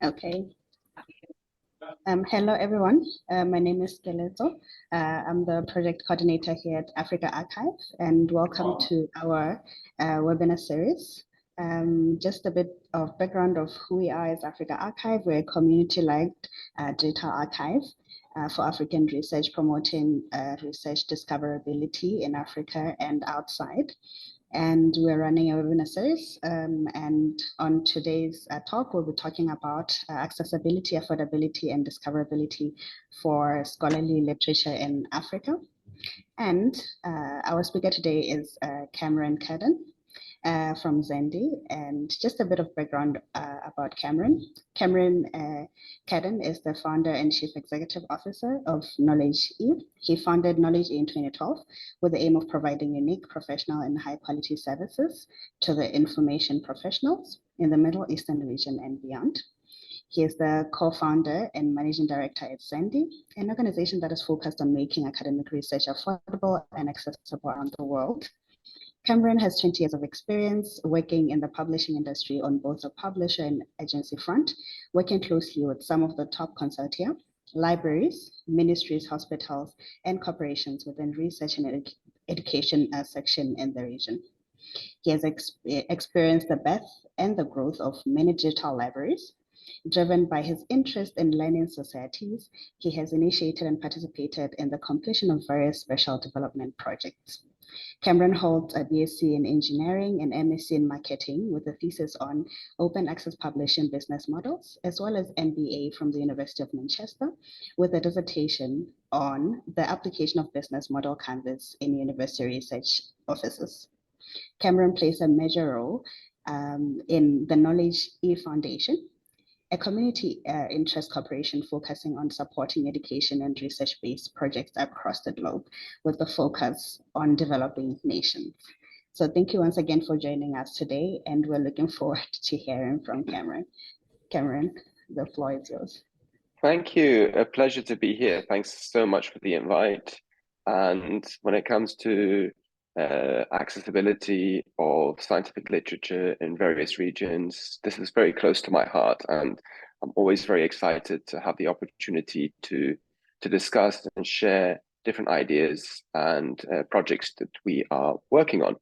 Okay. Hello, everyone. My name is Skeleto. I'm the project coordinator here at Africa Archive, and welcome to our webinar series. Just a bit of background of who we are as Africa Archive. We're a community-led digital archive for African research, promoting research discoverability in Africa and outside. And we're running a webinar series. And on today's talk, we'll be talking about accessibility, affordability, and discoverability for scholarly literature in Africa. And our speaker today is Kamran Kardan from Zendy. And just a bit of background about Kamran. Kamran Kardan is the founder and chief executive officer of Knowledge E. He founded Knowledge E in 2012 with the aim of providing unique, professional, and high-quality services to the information professionals in the Middle Eastern region and beyond. He is the co-founder and managing director at Zendy, an organization that is focused on making academic research affordable and accessible around the world. Kamran has 20 years of experience working in the publishing industry on both the publisher and agency front, working closely with some of the top consortia, libraries, ministries, hospitals, and corporations within research and education section in the region. He has experienced the birth and the growth of many digital libraries. Driven by his interest in learning societies, he has initiated and participated in the completion of various special development projects. Kamran holds a BSc in engineering and MSc in marketing with a thesis on open access publishing business models, as well as MBA from the University of Manchester with a dissertation on the application of business model canvas in university research offices. Kamran plays a major role in the Knowledge E Foundation, a community interest corporation focusing on supporting education and research-based projects across the globe with the focus on developing nations. So thank you once again for joining us today, and we're looking forward to hearing from Kamran. Kamran, the floor is yours. Thank you. A pleasure to be here. Thanks so much for the invite. And when it comes to accessibility of scientific literature in various regions, this is very close to my heart, and I'm always very excited to have the opportunity to discuss and share different ideas and projects that we are working on.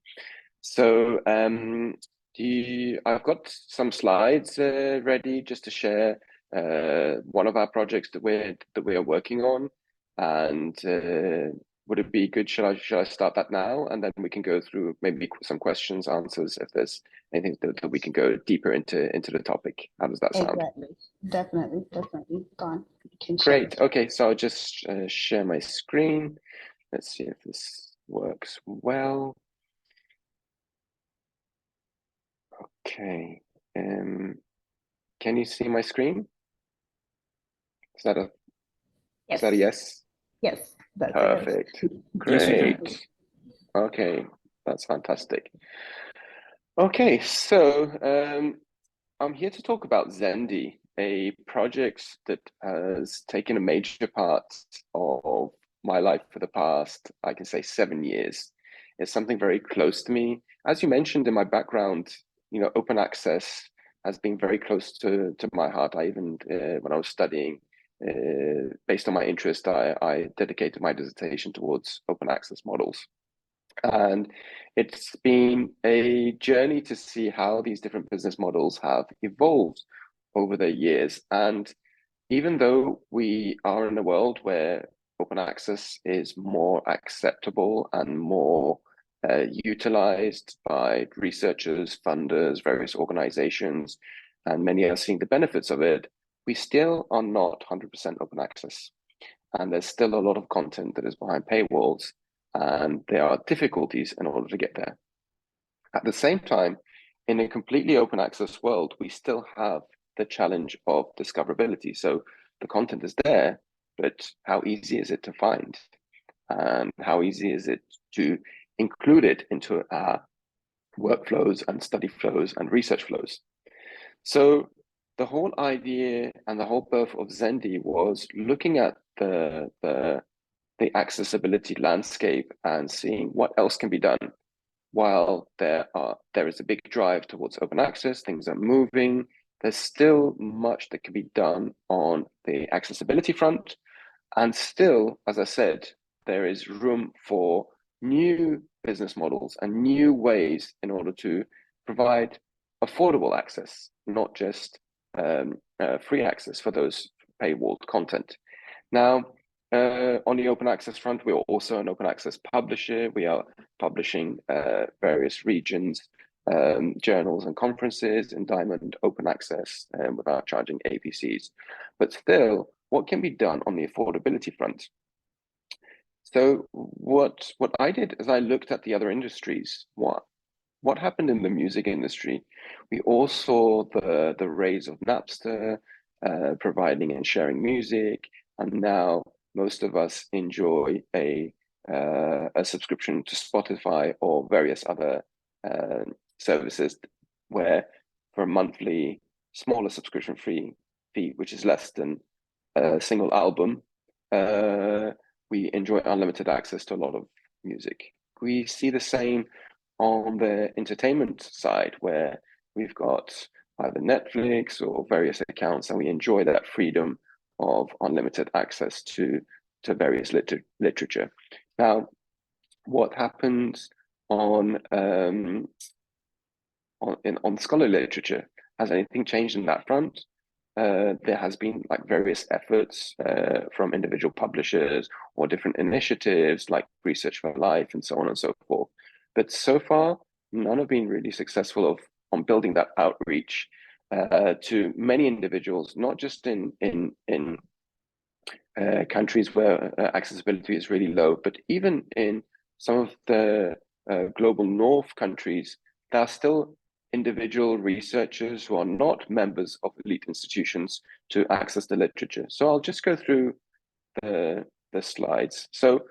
So I've got some slides ready just to share one of our projects that we are working on, and would it be good? Should I start that now, and then we can go through maybe some questions, answers, if there's anything that we can go deeper into the topic. How does that sound? Definitely. Go on. Great. Okay, so I'll just share my screen. Let's see if this works well. Okay. Can you see my screen? Is that a yes? Is that a yes? Yes. That's perfect. Great. Okay, that's fantastic. Okay, so I'm here to talk about Zendy, a project that has taken a major part of my life for the past, I can say, 7 years. It's something very close to me. As you mentioned in my background, open access has been very close to my heart. I even, when I was studying, based on my interest, I dedicated my dissertation towards open access models. And it's been a journey to see how these different business models have evolved over the years. And even though we are in a world where open access is more acceptable and more utilized by researchers, funders, various organizations, and many are seeing the benefits of it, we still are not 100% open access. And there's still a lot of content that is behind paywalls, and there are difficulties in order to get there. At the same time, in a completely open access world, we still have the challenge of discoverability. So the content is there, but how easy is it to find? And how easy is it to include it into our workflows and study flows and research flows? So the whole idea and the whole birth of Zendy was looking at the accessibility landscape and seeing what else can be done. While there is a big drive towards open access, things are moving, there's still much that can be done on the accessibility front. And still, as I said, there is room for new business models and new ways in order to provide affordable access, not just free access for those paywalled content. Now, on the open access front, we are also an open access publisher. We are publishing various regions, journals and conferences in Diamond Open Access without charging APCs. But still, what can be done on the affordability front? So what I did is I looked at the other industries. What happened in the music industry? We all saw the rise of Napster, providing and sharing music, and now most of us enjoy a subscription to Spotify or various other services, where for a monthly smaller subscription fee, which is less than a single album, we enjoy unlimited access to a lot of music. We see the same on the entertainment side, where we've got either Netflix or various accounts, and we enjoy that freedom of unlimited access to various literature. Now, what happens on scholarly literature? Has anything changed in that front? There has been like various efforts from individual publishers or different initiatives like Research for Life and so on and so forth. But so far, none have been really successful on building that outreach to many individuals, not just in countries where accessibility is really low, but even in some of the global north countries, there are still individual researchers who are not members of elite institutions to access the literature. So I'll just go through the slides. So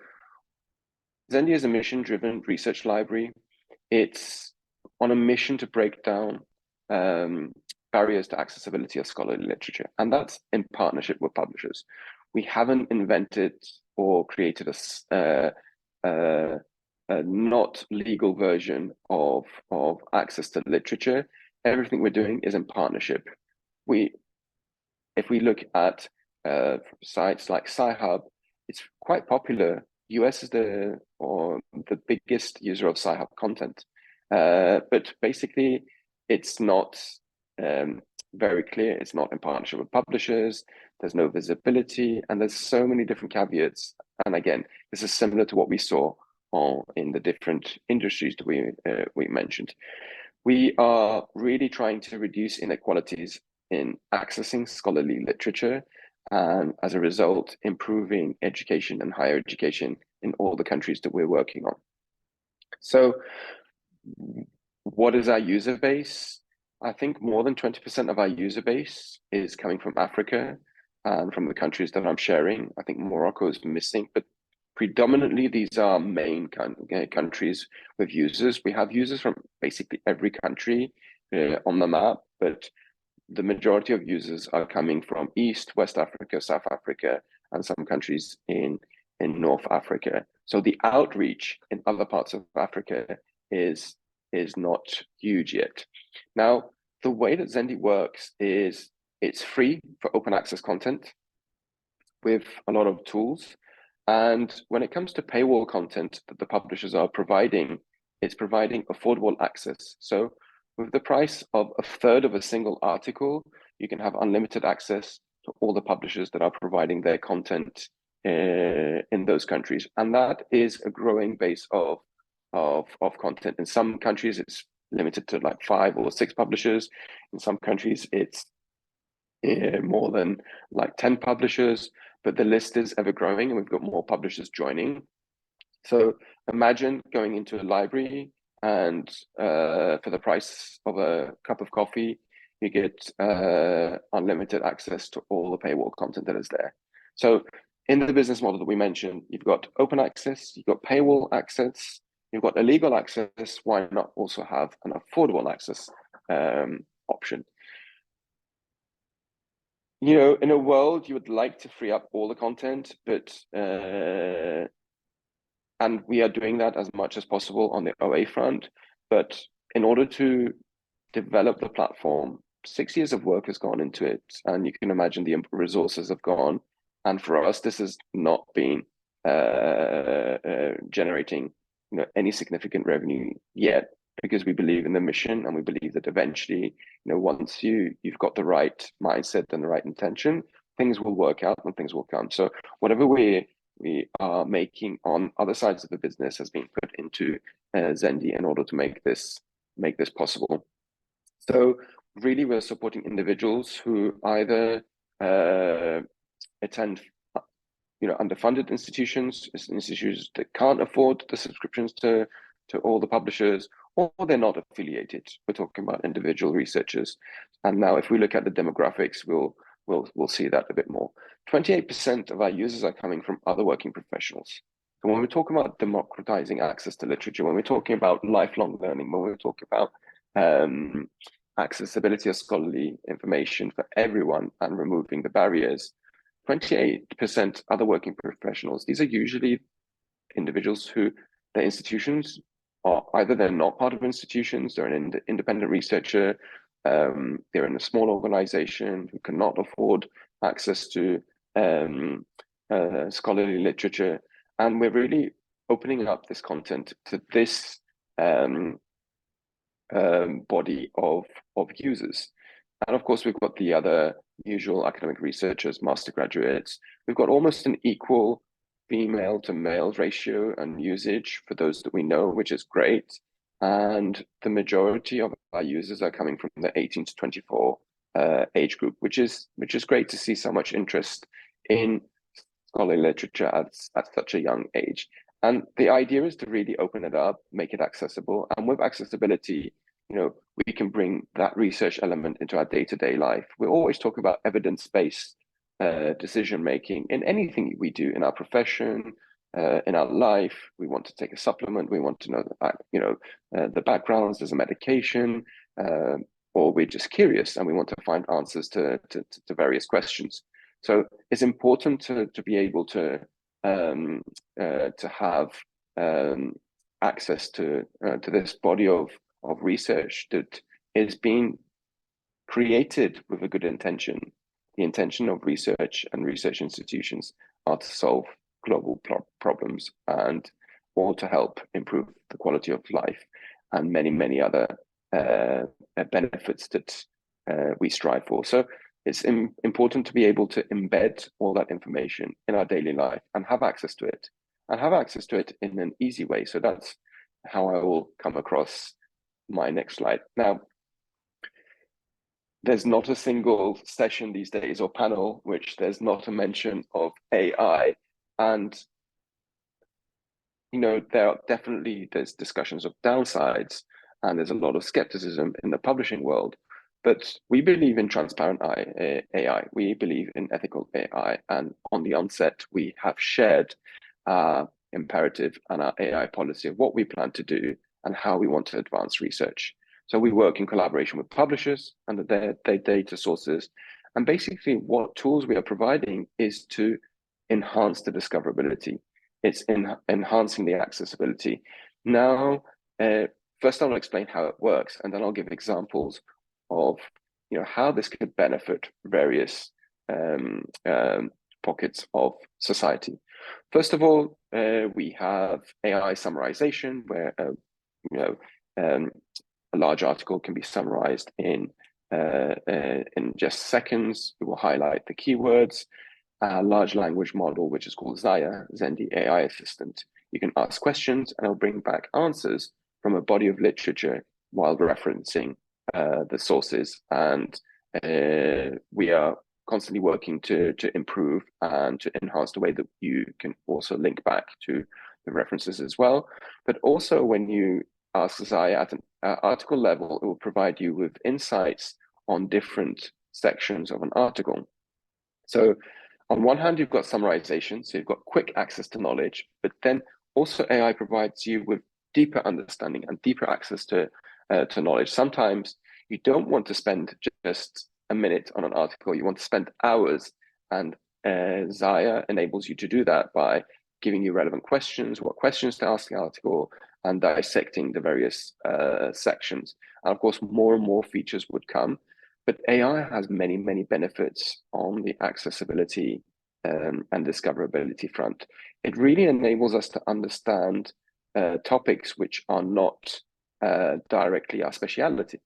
Zendy is a mission-driven research library. It's on a mission to break down barriers to accessibility of scholarly literature, and that's in partnership with publishers. We haven't invented or created a not legal version of access to literature. Everything we're doing is in partnership. If we look at sites like Sci-Hub, it's quite popular. US is the biggest user of Sci-Hub content, but basically it's not very clear. It's not in partnership with publishers. There's no visibility, and there's so many different caveats. And again, this is similar to what we saw in the different industries that we mentioned. We are really trying to reduce inequalities in accessing scholarly literature, and as a result, improving education and higher education in all the countries that we're working on. So what is our user base? I think more than 20% of our user base is coming from Africa and from the countries that I'm sharing. I think Morocco is missing, but predominantly these are main countries with users. We have users from basically every country on the map, but the majority of users are coming from East, West Africa, South Africa, and some countries in North Africa. So the outreach in other parts of Africa is not huge yet. Now, the way that Zendy works is it's free for open access content with a lot of tools. And when it comes to paywall content that the publishers are providing, it's providing affordable access. So with the price of a third of a single article, you can have unlimited access to all the publishers that are providing their content in those countries. And that is a growing base of content. In some countries, it's limited to like 5 or 6 publishers. In some countries, it's more than like 10 publishers, but the list is ever growing and we've got more publishers joining. So imagine going into a library and for the price of a cup of coffee, you get unlimited access to all the paywall content that is there. So in the business model that we mentioned, you've got open access, you've got paywall access, you've got illegal access. Why not also have an affordable access option? You know, in a world you would like to free up all the content, but and we are doing that as much as possible on the OA front. But in order to develop the platform 6 years of work has gone into it, and you can imagine the resources have gone. And for us, this has not been generating any significant revenue yet, because we believe in the mission, and we believe that eventually, once you've got the right mindset and the right intention, things will work out and things will come. So whatever we are making on other sides of the business has been put into Zendy in order to make this possible. So really, we're supporting individuals who either attend underfunded institutions that can't afford the subscriptions to all the publishers, or they're not affiliated. We're talking about individual researchers. And now if we look at the demographics, we'll see that a bit more. 28% of our users are coming from other working professionals. So when we're talking about democratizing access to literature, when we're talking about lifelong learning, when we're talking about accessibility of scholarly information for everyone and removing the barriers, 28% other working professionals, these are usually individuals who their institutions are either they're not part of institutions, they're an independent researcher, they're in a small organization who cannot afford access to scholarly literature. And we're really opening up this content to this body of users. And of course, we've got the other usual academic researchers, master graduates. We've got almost an equal female to male ratio and usage for those that we know, which is great. And the majority of our users are coming from the 18 to 24 age group, which is great to see so much interest in scholarly literature at such a young age. And the idea is to really open it up, make it accessible. And with accessibility, we can bring that research element into our day-to-day life. We always talk about evidence-based decision-making in anything we do in our profession, in our life. We want to take a supplement. We want to know the backgrounds. There's a medication, or we're just curious and we want to find answers to various questions. So it's important to be able to have access to this body of research that is being created with a good intention. The intention of research and research institutions are to solve global problems and or to help improve the quality of life and many, many other benefits that we strive for. So it's important to be able to embed all that information in our daily life and have access to it, in an easy way. So that's how I will come across my next slide. Now, there's not a single session these days or panel which there's not a mention of AI. And there's discussions of downsides, and there's a lot of skepticism in the publishing world. But we believe in transparent AI. We believe in ethical AI. And on the onset, we have shared our imperative and our AI policy of what we plan to do and how we want to advance research. So we work in collaboration with publishers and their data sources. And basically what tools we are providing is to enhance the discoverability. It's enhancing the accessibility. Now, first I'll explain how it works, and then I'll give examples of how this could benefit various pockets of society. First of all, we have AI summarization, where a large article can be summarized in just seconds. We will highlight the keywords. A large language model, which is called Zaya, Zendy AI Assistant. You can ask questions and it'll bring back answers from a body of literature while referencing the sources. And we are constantly working to improve and to enhance the way that you can also link back to the references as well. But also when you ask Zaya at an article level, it will provide you with insights on different sections of an article. So on one hand, you've got summarization, so you've got quick access to knowledge, but then also AI provides you with deeper understanding and deeper access to knowledge. Sometimes you don't want to spend just a minute on an article, you want to spend hours, and Zaya enables you to do that by giving you relevant questions, what questions to ask the article, and dissecting the various sections. And of course, more and more features would come. But AI has many, many benefits on the accessibility and discoverability front. It really enables us to understand topics which are not directly our speciality.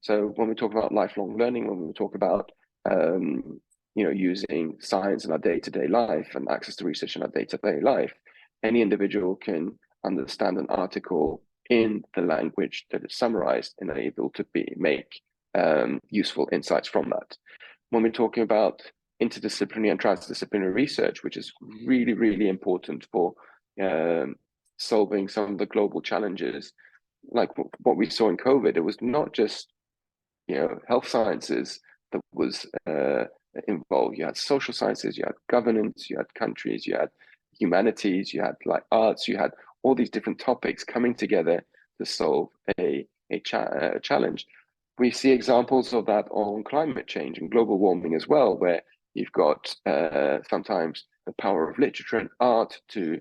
So when we talk about lifelong learning, when we talk about using science in our day-to-day life and access to research in our day-to-day life, any individual can understand an article in the language that is summarized and able to make useful insights from that. When we're talking about interdisciplinary and transdisciplinary research, which is really, really important for solving some of the global challenges, like what we saw in COVID, it was not just health sciences that was involved. You had social sciences, you had governance, you had countries, you had humanities, you had like arts, you had all these different topics coming together to solve a challenge. We see examples of that on climate change and global warming as well, where you've got sometimes the power of literature and art to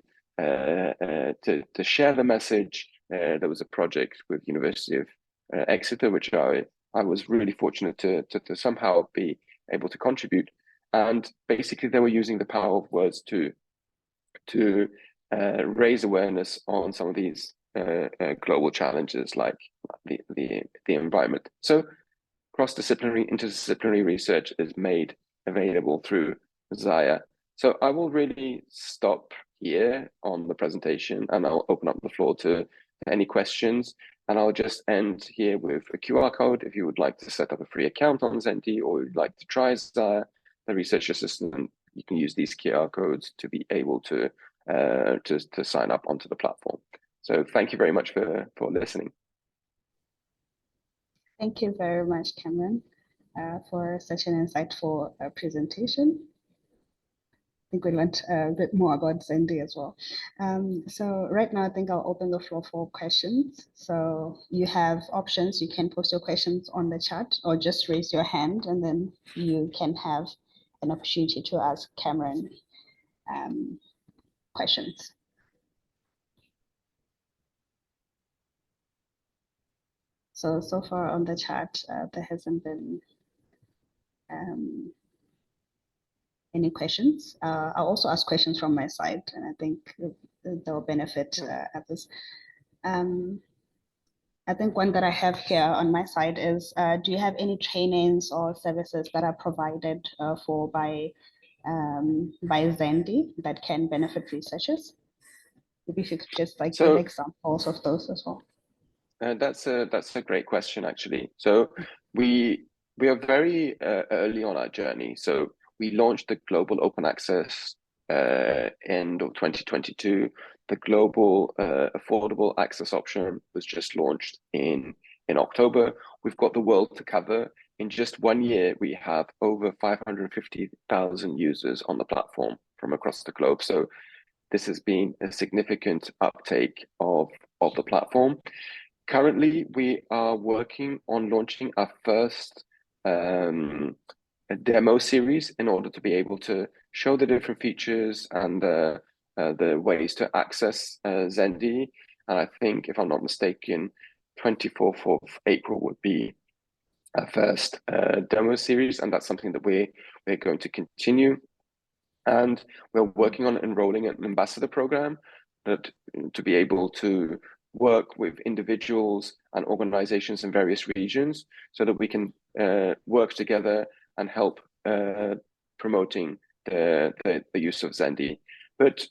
share the message. There was a project with University of Exeter, which I was really fortunate to somehow be able to contribute. And basically, they were using the power of words to raise awareness on some of these global challenges like the environment. So cross-disciplinary, interdisciplinary research is made available through Zaya. So I will really stop here on the presentation and I'll open up the floor to any questions. And I'll just end here with a QR code. If you would like to set up a free account on Zendy or you'd like to try Zaya, the research assistant, you can use these QR codes to be able to sign up onto the platform. So thank you very much for listening. Thank you very much, Kamran, for such an insightful presentation. I think we learned a bit more about Zendy as well. So right now, I think I'll open the floor for questions. So you have options. You can post your questions on the chat or just raise your hand and then you can have an opportunity to ask Kamran questions. So far on the chat, there hasn't been any questions. I'll also ask questions from my side, and I think they'll benefit others. I think one that I have here on my side is, do you have any trainings or services that are provided by Zendy that can benefit researchers? Maybe if you could just give examples of those as well. That's a great question, actually. So we are very early on our journey. So we launched the global open access end of 2022. The global affordable access option was just launched in October. We've got the world to cover. In just 1 year, we have over 550,000 users on the platform from across the globe. So this has been a significant uptake of the platform. Currently, we are working on launching our first a demo series in order to be able to show the different features and the ways to access Zendy. And I think, if I'm not mistaken, 24th of April would be our first demo series, and that's something that we're going to continue. And we're working on enrolling an ambassador program that to be able to work with individuals and organizations in various regions so that we can work together and help promoting the use of Zendy. But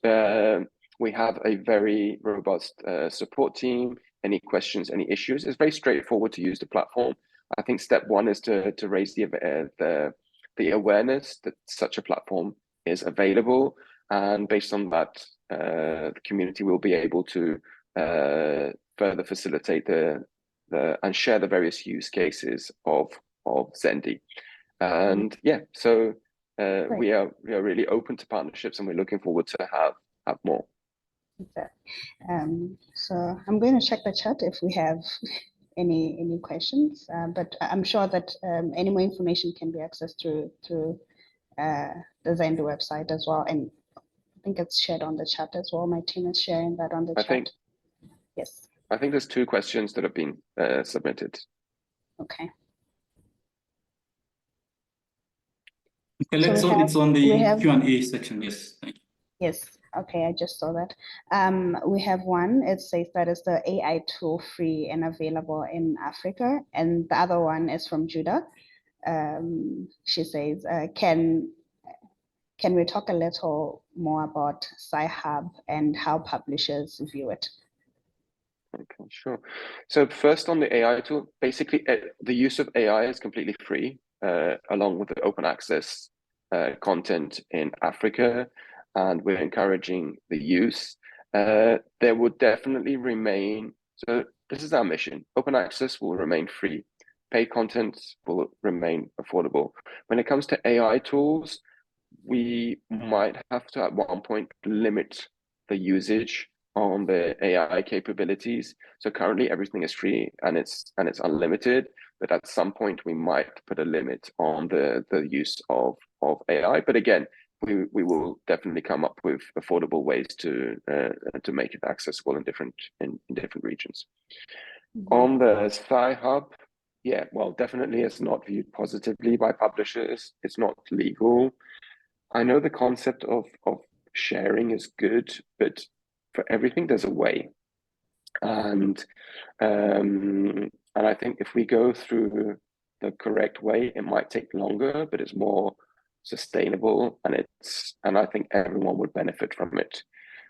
we have a very robust support team. Any questions, any issues, it's very straightforward to use the platform. I think step one is to raise the awareness that such a platform is available, and based on that, the community will be able to further facilitate and share the various use cases of Zendy. And yeah, so we are really open to partnerships, and we're looking forward to have more. Okay. So I'm going to check the chat if we have any questions, but I'm sure that any more information can be accessed through the Zendy website as well, and I think it's shared on the chat as well. My team is sharing that on the chat. Yes. I think there's 2 questions that have been submitted. Okay. Okay, So it's on we the have Q&A section. Yes, thank you. yes. Okay, I just saw that. We have one. It says that is the AI tool free and available in Africa, and the other one is from Judah. She says, can we talk a little more about Sci-Hub and how publishers view it? Okay, sure. So first on the AI tool, basically the use of AI is completely free, along with the open access content in Africa, and we're encouraging the use. There would definitely remain, so this is our mission, open access will remain free, paid content will remain affordable. When it comes to AI tools, we might have to at one point limit the usage on the AI capabilities. So currently everything is free and it's unlimited, but at some point we might put a limit on the use of AI. But again, we will definitely come up with affordable ways to make it accessible in different regions. On the Sci-Hub, yeah, well, definitely it's not viewed positively by publishers. It's not legal. I know the concept of sharing is good, but for everything there's a way, and I think if we go through the correct way, it might take longer, but it's more sustainable, and I think everyone would benefit from it.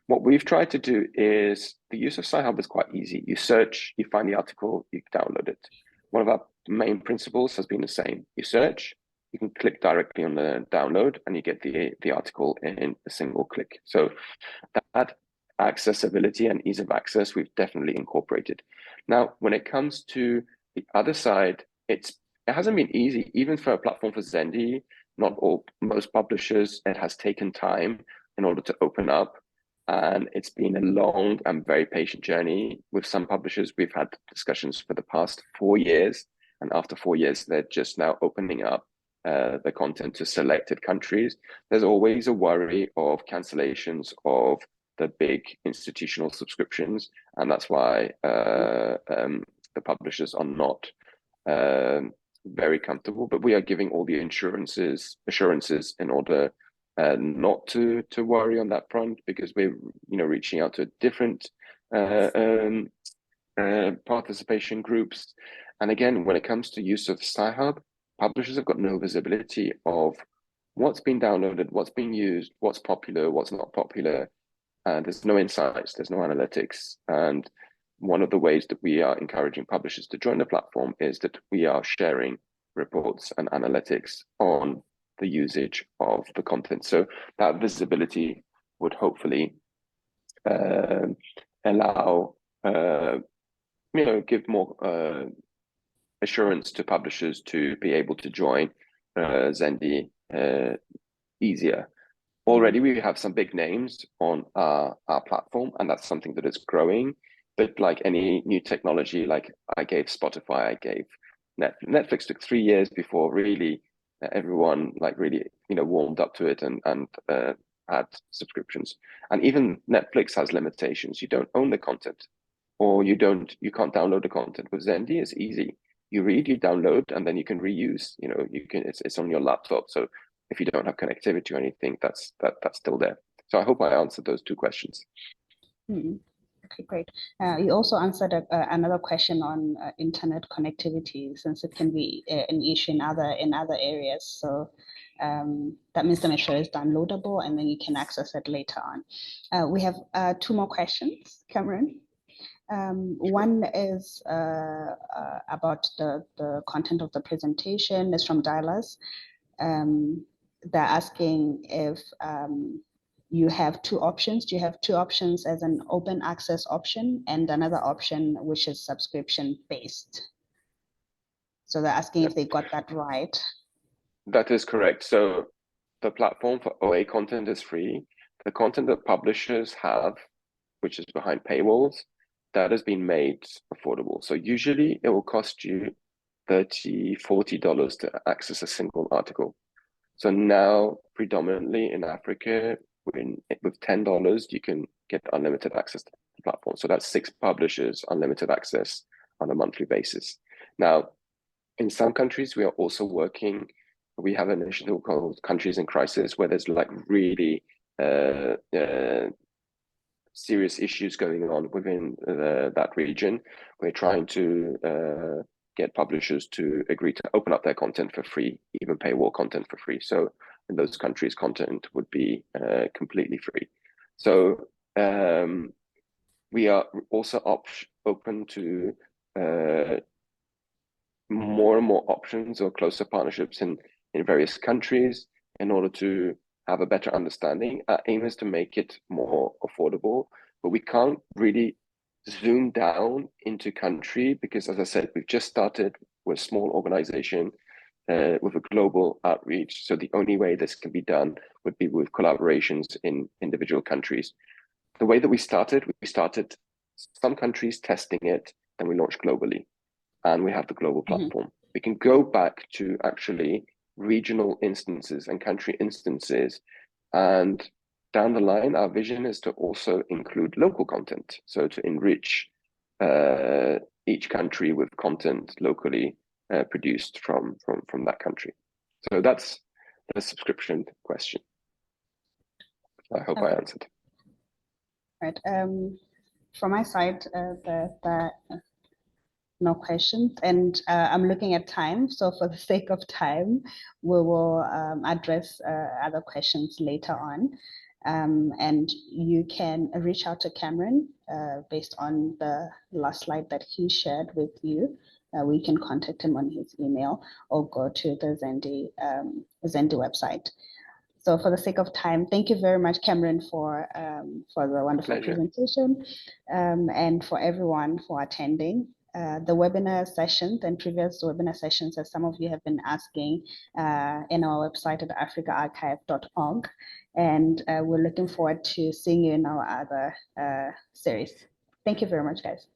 What we've tried to do is the use of Sci-Hub is quite easy. You search, you find the article, you download it. One of our main principles has been the same. You search, you can click directly on the download and you get the article in a single click. So that accessibility and ease of access, we've definitely incorporated. Now, when it comes to the other side, it hasn't been easy, even for a platform for Zendy. Most publishers, it has taken time in order to open up. And it's been a long and very patient journey. With some publishers, we've had discussions for the past 4 years. And after 4 years, they're just now opening up the content to selected countries. There's always a worry of cancellations of the big institutional subscriptions. And that's why the publishers are not very comfortable. But we are giving all the assurances in order not to worry on that front, because we're reaching out to different participation groups. And again, when it comes to use of Sci-Hub, publishers have got no visibility of what's been downloaded, what's being used, what's popular, what's not popular. There's no insights, there's no analytics. And one of the ways that we are encouraging publishers to join the platform is that we are sharing reports and analytics on the usage of the content. So that visibility would hopefully allow, give more assurance to publishers to be able to join Zendy easier. Already we have some big names on our platform, and that's something that is growing. But like any new technology, like I gave Spotify, I gave Netflix took 3 years before really everyone really warmed up to it and had subscriptions. And even Netflix has limitations. You don't own the content, or you can't download the content. With Zendy, it's easy. You read, you download, and then you can reuse. It's on your laptop. So if you don't have connectivity or anything, that's still there. So I hope I answered those 2 questions. Okay, great. You also answered another question on internet connectivity, since it can be an issue in other areas. So that means the material is downloadable and then you can access it later on. We have 2 more questions, Kamran. One is about the content of the presentation. It's from Dialas. They're asking if you have 2 options. Do you have 2 options as an open access option and another option which is subscription based? So they're asking if they got that right. That is correct. So the platform for OA content is free. The content that publishers have, which is behind paywalls, that has been made affordable. So usually it will cost you $30, $40 to access a single article. So now, predominantly in Africa, with $10, you can get unlimited access to the platform. So that's 6 publishers, unlimited access on a monthly basis. Now, in some countries, we are also working we have an initiative called Countries in Crisis, where there's like really serious issues going on within that region. We're trying to get publishers to agree to open up their content for free, even paywall content for free. So in those countries, content would be completely free. So we are also open to more and more options or closer partnerships in various countries in order to have a better understanding. Our aim is to make it more affordable, but we can't really zoom down into country because, as I said, we've just started. We're a small organization with a global outreach. So the only way this can be done would be with collaborations in individual countries. The way that we started some countries testing it, and we launched globally. And we have the global platform. We can go back to actually regional instances and country instances. And down the line, our vision is to also include local content. So to enrich each country with content locally produced from that country. So that's the subscription question. I hope I answered. Right. From my side, no questions, and I'm looking at time, so for the sake of time we will address other questions later on, and you can reach out to Kamran based on the last slide that he shared with you. We can contact him on his email or go to the Zendy website. So for the sake of time, thank you very much, Kamran, for the wonderful presentation, and for everyone for attending. The webinar sessions and previous webinar sessions, as some of you have been asking, in our website at africaarchive.org. And we're looking forward to seeing you in our other series. Thank you very much, guys.